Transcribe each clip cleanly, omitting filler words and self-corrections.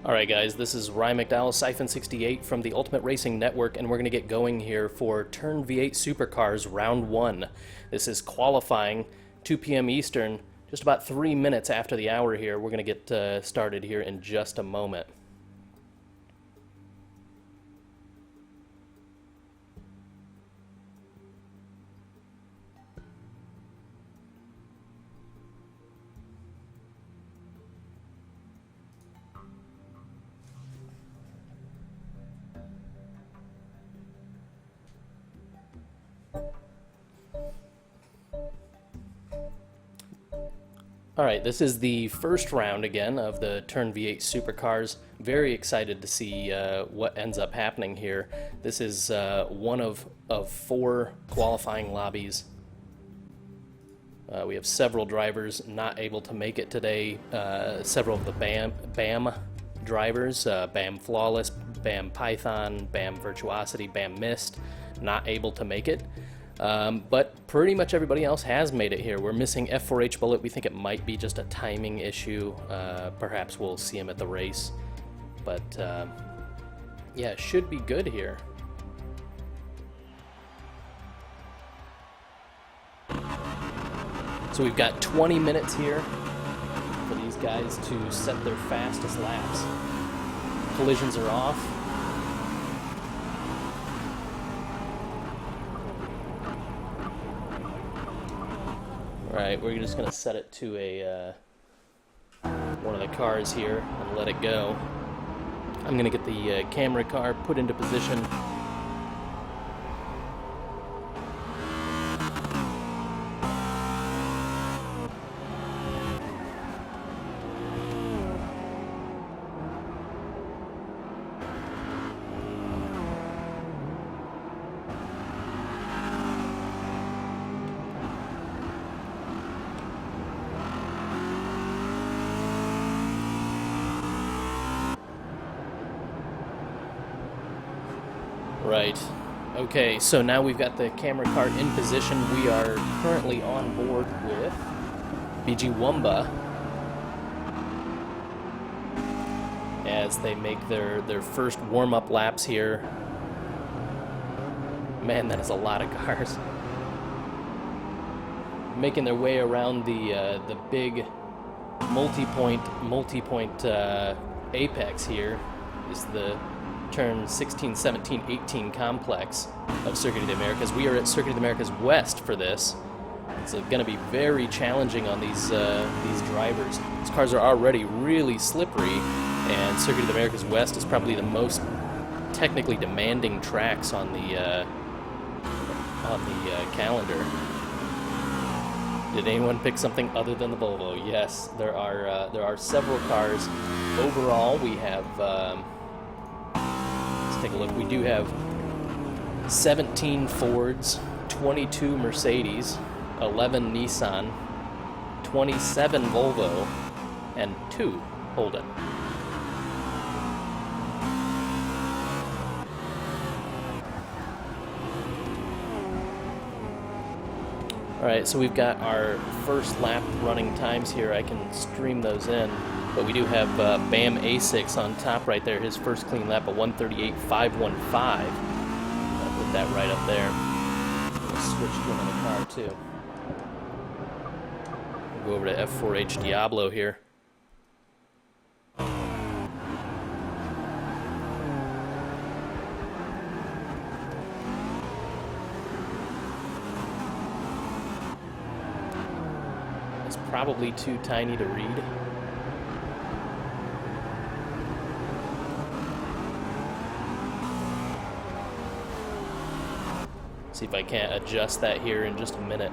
Alright guys, this is Ryan McDowell, Siphon68 from the Ultimate Racing Network, and we're going to get going here for Turn V8 Supercars Round 1. This is qualifying, 2 p.m. Eastern, just about 3 minutes after the hour here. We're going to get started here in just a moment. Alright, this is the first round again of the Turn V8 Supercars. Very excited to see what ends up happening here. This is one of 4 qualifying lobbies. We have several drivers not able to make it today. Several of the BAM drivers, BAM Flawless, BAM Python, BAM Virtuosity, BAM Mist, not able to make it. But pretty much everybody else has made it here. We're missing F4H Bullet. We think it might be just a timing issue. Perhaps we'll see him at the race. But yeah, it should be good here. So we've got 20 minutes here for these guys to set their fastest laps. Collisions are off. Alright, we're just going to set it to a one of the cars here and let it go. I'm going to get the camera car put into position. Right. Okay, so now we've got the camera car in position. We are currently on board with BG Wumba as they make their first warm-up laps here. Man, that is a lot of cars. Making their way around the big multi-point apex here is the Turn 16, 17, 18 complex of Circuit of the Americas. We are at Circuit of the Americas West for this. It's going to be very challenging on these drivers. These cars are already really slippery, and Circuit of the Americas West is probably the most technically demanding tracks on the calendar. Did anyone pick something other than the Volvo? Yes, there are several cars. Overall, we have. Take a look. We do have 17 Fords, 22 Mercedes, 11 Nissan, 27 Volvo, and 2 Holden. Alright, so we've got our first lap running times here. I can stream those in. But we do have BAM A6 on top right there. His first clean lap of 138.515. I'll put that right up there. We'll switch to another car too. We'll go over to F4H Diablo here. It's probably too tiny to read. See if I can't adjust that here in just a minute.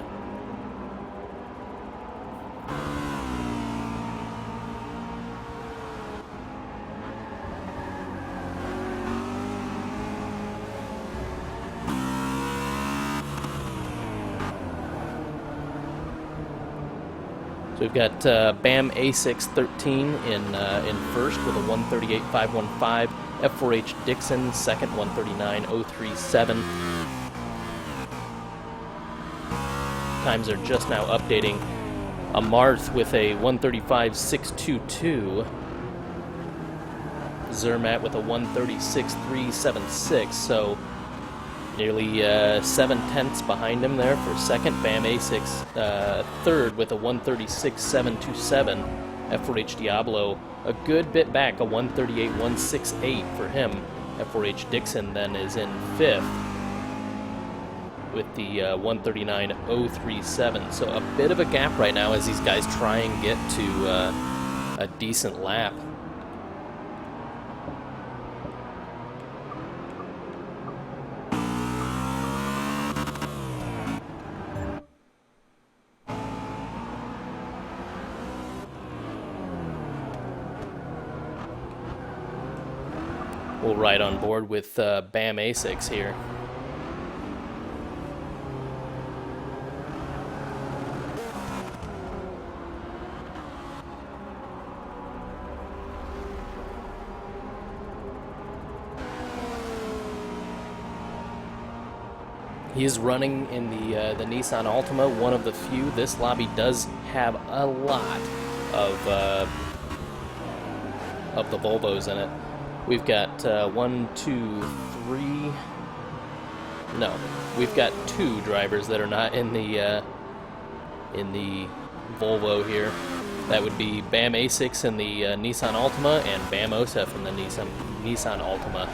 So we've got BAM A613 in first with a 138.515, F4H Dixon second, 139.037. Times are just now updating. A Marth with a 135.622. Zermatt with a 136.376, so nearly 7/10 behind him there for second. Bam A6 third with a 136.727. F4H Diablo a good bit back, a 138.168 for him. F4H Dixon then is in fifth with the 139.037. So a bit of a gap right now as these guys try and get to a decent lap. We'll ride on board with Bam A6 here. He is running in the Nissan Altima, one of the few. This lobby does have a lot of the Volvos in it. We've got we've got two drivers that are not in the Volvo here. That would be Bam A6 in the Nissan Altima and Bam Osef in the Nissan Altima.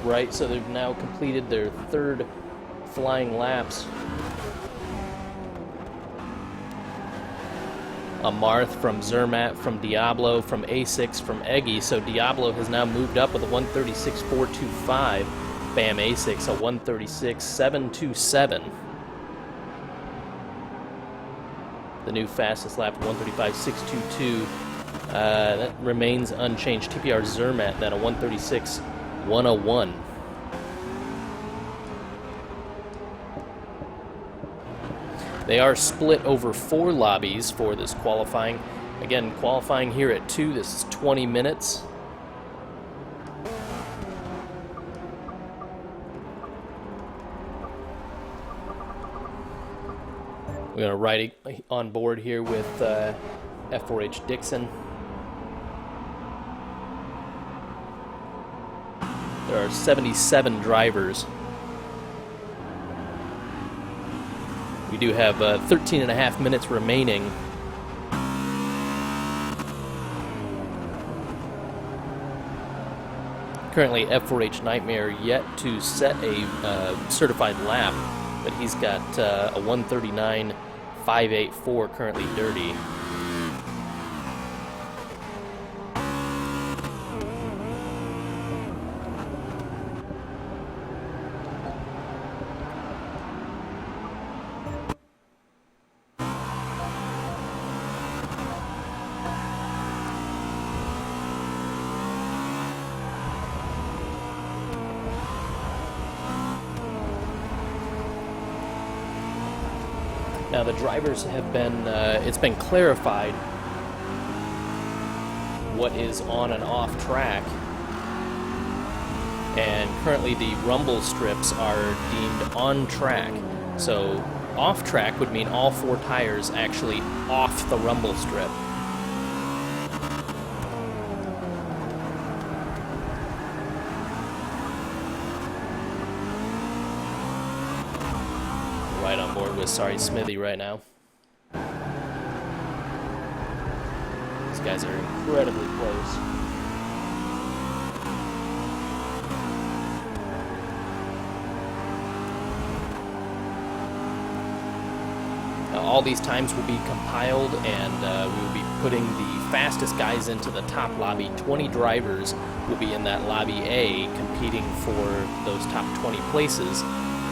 Right, so they've now completed their third flying laps. Amarth from Zermatt, from Diablo, from A6, from Eggy. So Diablo has now moved up with a 136.425. Bam A6, a 136.727. The new fastest lap, 135.622. That remains unchanged. TPR Zermatt, then a 136.101. They are split over 4 lobbies for this qualifying. Again, qualifying here at 2, this is 20 minutes. We're going to ride on board here with F4H Dixon. There are 77 drivers. We do have 13 and a half minutes remaining. Currently, F4H Nightmare yet to set a certified lap, but he's got a 139.584 currently dirty. Now the drivers have been, it's been clarified what is on and off track, and currently the rumble strips are deemed on track. So off track would mean all 4 tires actually off the rumble strip. Right on board with Smithy right now. These guys are incredibly close. Now, all these times will be compiled, and we will be putting the fastest guys into the top lobby. 20 drivers will be in that lobby A competing for those top 20 places,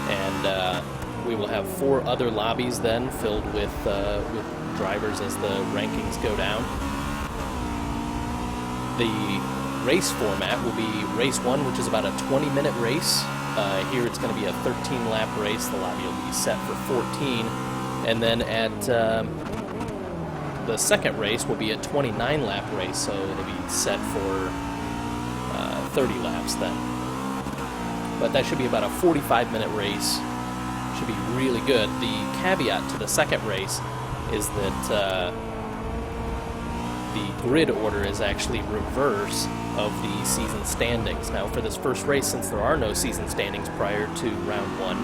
and we will have 4 other lobbies then filled with drivers as the rankings go down. The race format will be race 1, which is about a 20-minute race. Here it's going to be a 13-lap race. The lobby will be set for 14. And then at the second race will be a 29-lap race, so it'll be set for 30 laps then. But that should be about a 45-minute race. Should be really good. The caveat to the second race is that the grid order is actually reverse of the season standings. Now for this first race, since there are no season standings prior to round 1,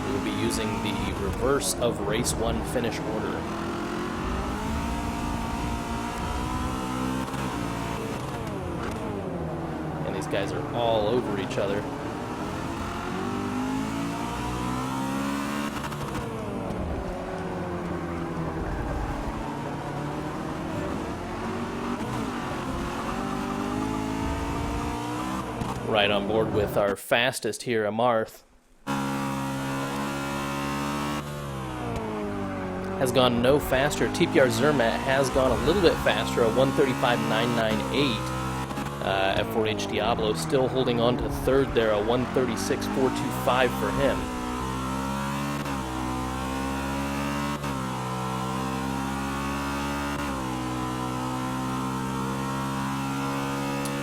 we will be using the reverse of race 1 finish order. And these guys are all over each other. Right on board with our fastest here, Amarth. Has gone no faster. TPR Zermatt has gone a little bit faster, a 135.998. F4H Diablo still holding on to third there, a 136.425 for him.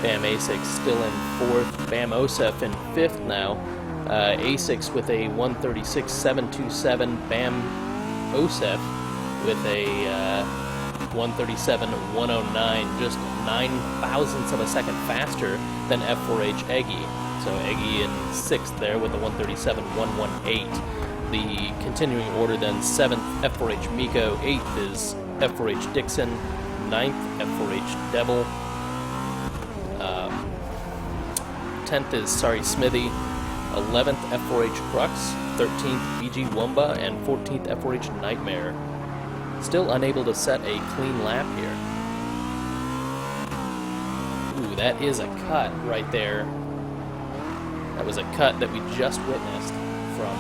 Bam Asics still in fourth. Bam Osef in fifth now. Asics with a 136.727. Bam Osef with a 137.109, just 9 thousandths of a second faster than F4H Eggy. So Eggy in sixth there with a 137.118. The continuing order then: seventh F4H Miko, eighth is F4H Dixon, ninth F4H Devil. 10th is Smithy, 11th F4H Crux, 13th BG Wumba, and 14th F4H Nightmare. Still unable to set a clean lap here. Ooh, that is a cut right there. That was a cut that we just witnessed from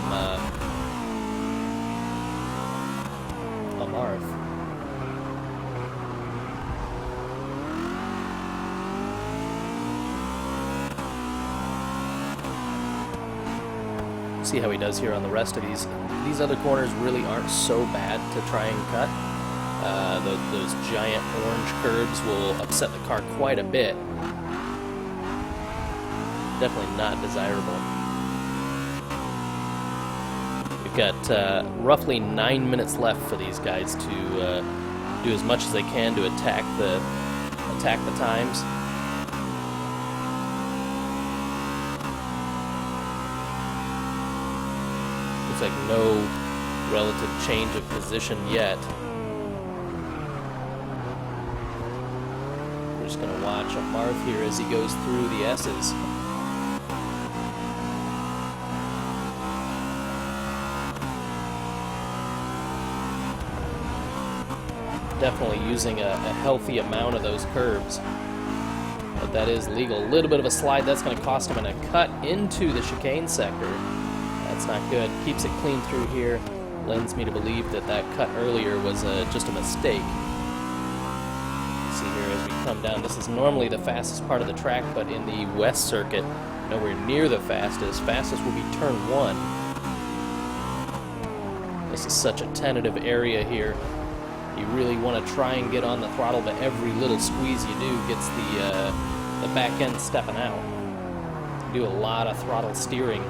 Amarth. See how he does here on the rest of these. These other corners really aren't so bad to try and cut. Those giant orange curves will upset the car quite a bit. Definitely not desirable. We've got roughly 9 minutes left for these guys to do as much as they can to attack the times. Looks like no relative change of position yet. We're just going to watch Amarth here as he goes through the S's. Definitely using a healthy amount of those curbs. But that is legal. A little bit of a slide, that's going to cost him, and a cut into the chicane sector. That's not good. Keeps it clean through here. Lends me to believe that that cut earlier was just a mistake. See here as we come down. This is normally the fastest part of the track, but in the West Circuit, nowhere near the fastest. Fastest will be turn 1. This is such a tentative area here. You really want to try and get on the throttle, but every little squeeze you do gets the back end stepping out. You do a lot of throttle steering.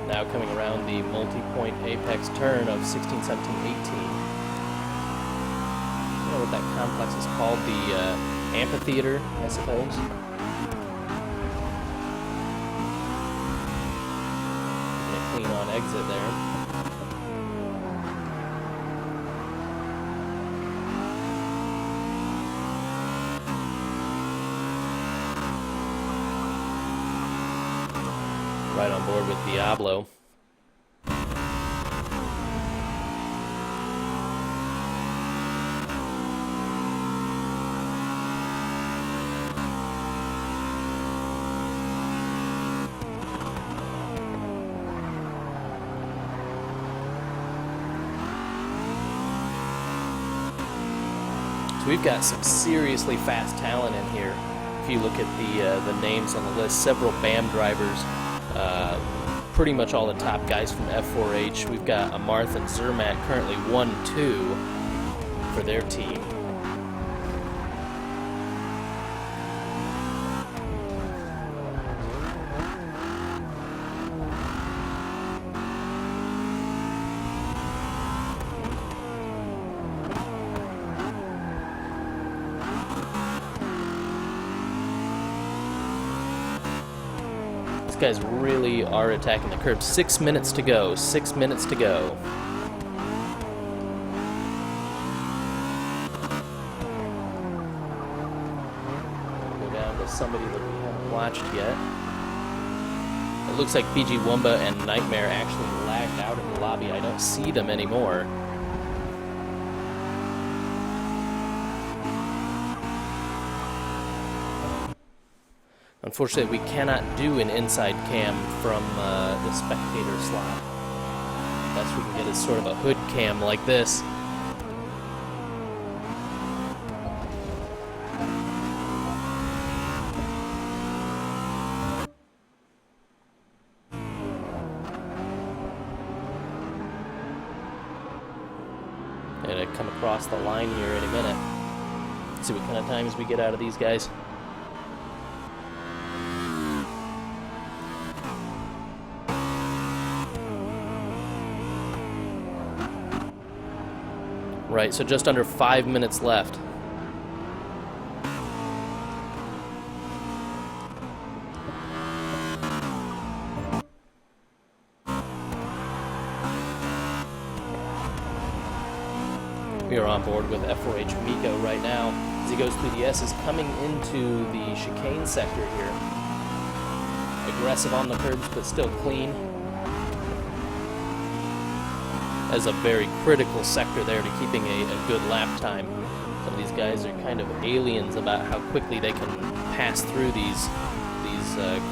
Now coming around the multi-point apex turn of 16, 17, 18. I don't know what that complex is called, the amphitheater, I suppose. Clean on exit there. Right on board with Diablo. So we've got some seriously fast talent in here. If you look at the names on the list, several BAM drivers. Pretty much all the top guys from F4H. We've got Amarth and Zermatt currently 1-2. for their team. These guys really are attacking the curb. 6 minutes to go. 6 minutes to go. Go down to somebody that we haven't watched yet. It looks like PG Wumba and Nightmare actually lagged out in the lobby. I don't see them anymore. Unfortunately, we cannot do an inside cam from the spectator slot. Best we can get is sort of a hood cam like this. And I come across the line here in a minute. Let's see what kind of times we get out of these guys. Right, so just under 5 minutes left. We are on board with F4H Miko right now as he goes through the S's, coming into the chicane sector here. Aggressive on the curbs, but still clean. As a very critical sector there to keeping a good lap time. Some of these guys are kind of aliens about how quickly they can pass through these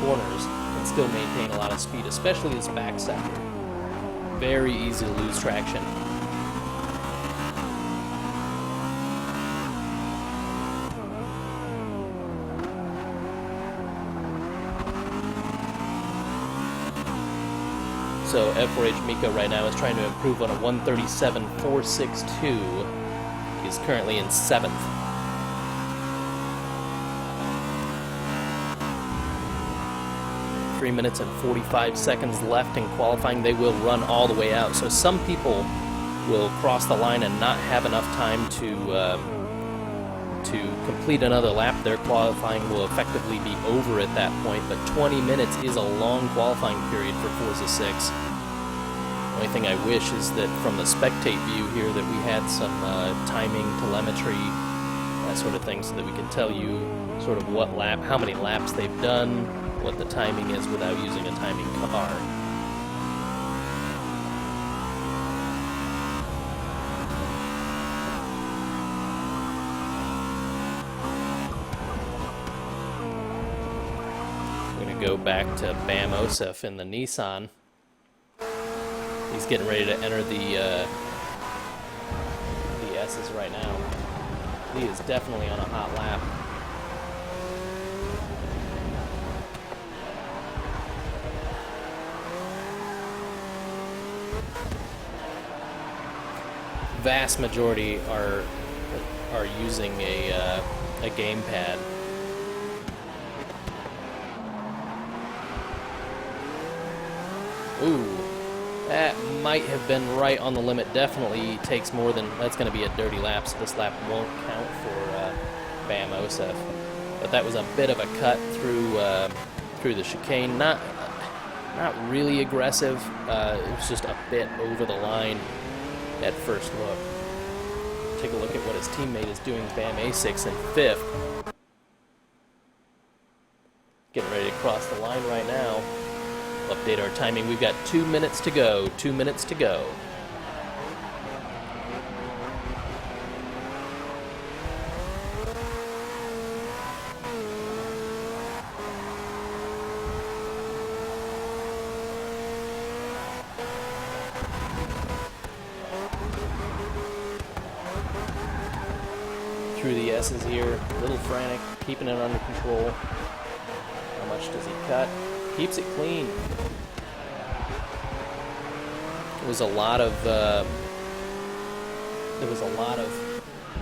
corners and still maintain a lot of speed, especially this back sector. Very easy to lose traction. So F4H Miko right now is trying to improve on a 137.462. He's currently in 7th. Three minutes and 45 seconds left in qualifying. They will run all the way out. So some people will cross the line and not have enough time to complete another lap. Their qualifying will effectively be over at that point, but 20 minutes is a long qualifying period for Forza 6. The only thing I wish is that from the spectate view here that we had some timing, telemetry, that sort of thing, so that we can tell you sort of what lap, how many laps they've done, what the timing is without using a timing car. Go back to Bam Osef in the Nissan. He's getting ready to enter the S's right now. He is definitely on a hot lap. Vast majority are using a gamepad. Ooh, that might have been right on the limit. Definitely takes more than, that's going to be a dirty lap, so this lap won't count for Bam Osef. But that was a bit of a cut through the chicane. Not really aggressive. It was just a bit over the line at first look. Take a look at what his teammate is doing. Bam A6 in 5th. Getting ready to cross the line right now. Update our timing. We've got 2 minutes to go. 2 minutes to go. Through the S's here. A little frantic. Keeping it under control. How much does he cut? Keeps it clean. There was a lot of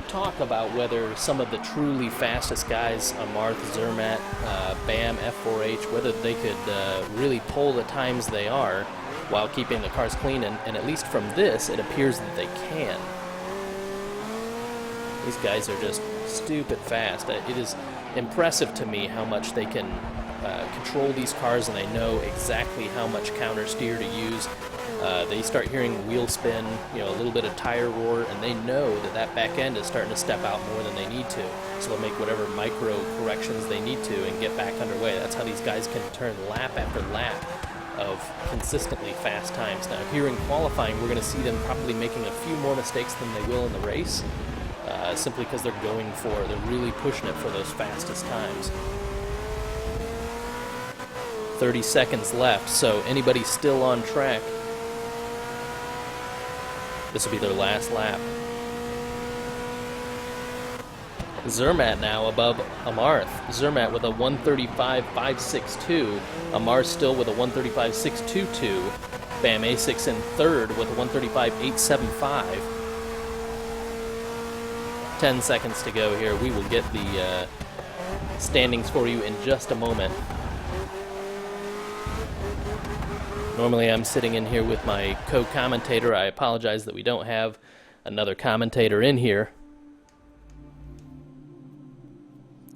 talk about whether some of the truly fastest guys, Amarth, Zermatt, BAM, F4H, whether they could really pull the times they are while keeping the cars clean, and at least from this, it appears that they can. These guys are just stupid fast. It is impressive to me how much they can control these cars, and they know exactly how much counter steer to use. They start hearing wheel spin, you know, a little bit of tire roar, and they know that that back end is starting to step out more than they need to. So they'll make whatever micro corrections they need to and get back underway. That's how these guys can turn lap after lap of consistently fast times. Now here in qualifying, we're going to see them probably making a few more mistakes than they will in the race, simply because they're really pushing it for those fastest times. 30 seconds left, so anybody still on track, this will be their last lap. Zermatt now above Amarth. Zermatt with a 135.562. Amarth still with a 135.622. BAM A6 in third with a 135.875. 10 seconds to go here. We will get the standings for you in just a moment. Normally I'm sitting in here with my co-commentator. I apologize that we don't have another commentator in here.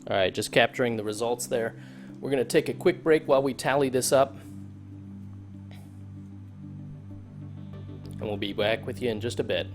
Alright, just capturing the results there. We're going to take a quick break while we tally this up. And we'll be back with you in just a bit.